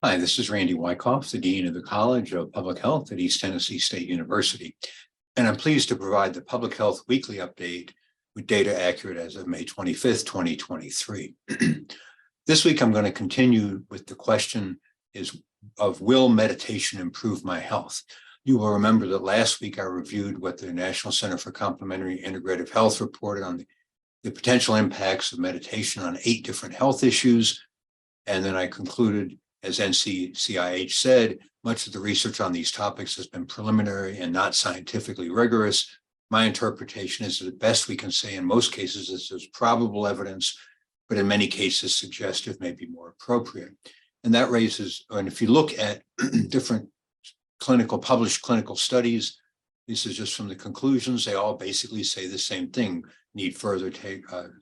Hi, this is Randy Wyckoff, the Dean of the College of Public Health at East Tennessee State University, and I'm pleased to provide the Public Health Weekly Update with data accurate as of May 25th, 2023. This week, I'm going to continue with the question of will meditation improve my health? You will remember that last week I reviewed what the National Center for Complementary Integrative Health reported on the potential impacts of meditation on 8 different health issues, and then I concluded, as NCCIH said, much of the research on these topics has been preliminary and not scientifically rigorous. My interpretation is that the best we can say in most cases is there's probable evidence, but in many cases suggestive may be more appropriate. And that raises, and if you look at different published clinical studies, this is just from the conclusions, they all basically say the same thing. Need further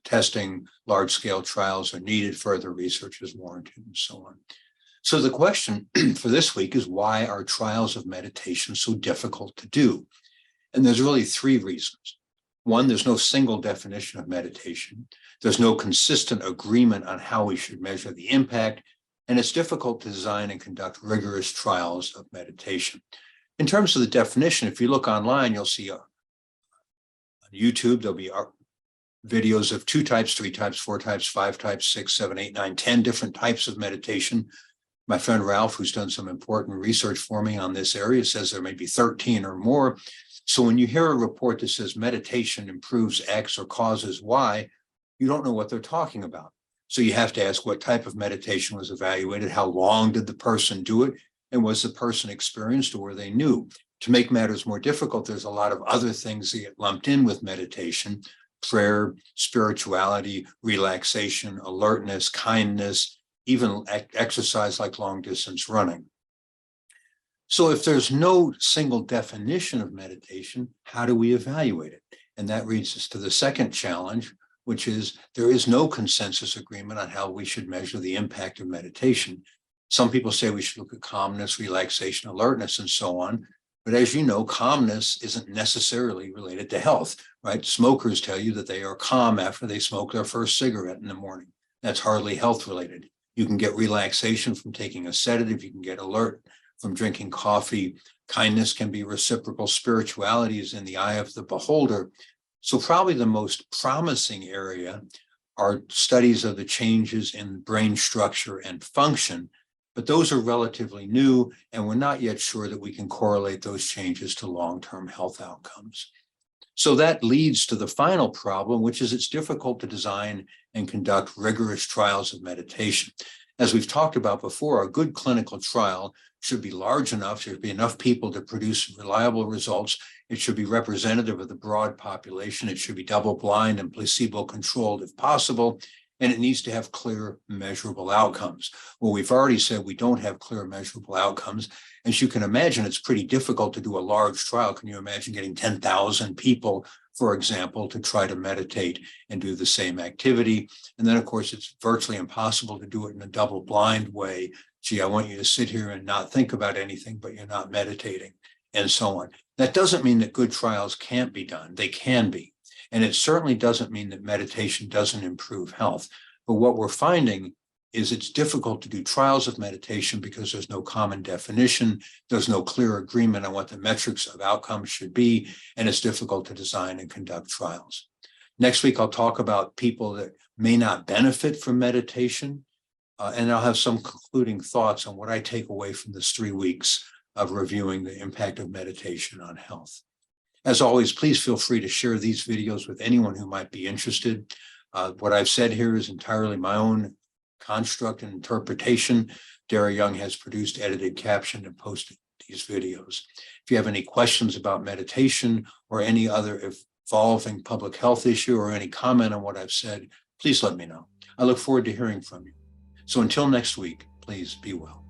testing, large-scale trials are needed, further research is warranted, and so on. So the question for this week is, why are trials of meditation so difficult to do? And there's really 3 reasons. One, there's no single definition of meditation. There's no consistent agreement on how we should measure the impact, and it's difficult to design and conduct rigorous trials of meditation. In terms of the definition, if you look online, you'll see on YouTube, there'll be videos of 2 types, 3 types, 4 types, 5 types, 6, 7, 8, 9, 10 different types of meditation. My friend Ralph, who's done some important research for me on this area, says there may be 13 or more. So when you hear a report that says meditation improves X or causes Y, you don't know what they're talking about. So you have to ask what type of meditation was evaluated, how long did the person do it, and was the person experienced or were they new? To make matters more difficult, there's a lot of other things that get lumped in with meditation: prayer, spirituality, relaxation, alertness, kindness, even exercise like long distance running. So if there's no single definition of meditation, how do we evaluate it? And that leads us to the second challenge, which is there is no consensus agreement on how we should measure the impact of meditation. Some people say we should look at calmness, relaxation, alertness, and so on. But as you know, calmness isn't necessarily related to health, right? Smokers tell you that they are calm after they smoke their first cigarette in the morning. That's hardly health related. You can get relaxation from taking a sedative. You can get alert from drinking coffee. Kindness can be reciprocal. Spirituality is in the eye of the beholder. So probably the most promising area are studies of the changes in brain structure and function, but those are relatively new, and we're not yet sure that we can correlate those changes to long-term health outcomes. So that leads to the final problem, which is it's difficult to design and conduct rigorous trials of meditation. As we've talked about before, a good clinical trial should be large enough, there should be enough people to produce reliable results. It should be representative of the broad population. It should be double-blind and placebo-controlled if possible, and it needs to have clear, measurable outcomes. Well, we've already said we don't have clear, measurable outcomes. As you can imagine, it's pretty difficult to do a large trial. Can you imagine getting 10,000 people, for example, to try to meditate and do the same activity? And then, of course, it's virtually impossible to do it in a double-blind way. Gee, I want you to sit here and not think about anything, but you're not meditating, and so on. That doesn't mean that good trials can't be done. They can be. And it certainly doesn't mean that meditation doesn't improve health. But what we're finding is it's difficult to do trials of meditation because there's no common definition, there's no clear agreement on what the metrics of outcomes should be, and it's difficult to design and conduct trials. Next week, I'll talk about people that may not benefit from meditation, and I'll have some concluding thoughts on what I take away from this 3 weeks of reviewing the impact of meditation on health. As always, please feel free to share these videos with anyone who might be interested. What I've said here is entirely my own construct and interpretation. Dara Young has produced, edited, captioned, and posted these videos. If you have any questions about meditation or any other evolving public health issue or any comment on what I've said, please let me know. I look forward to hearing from you. So until next week, please be well.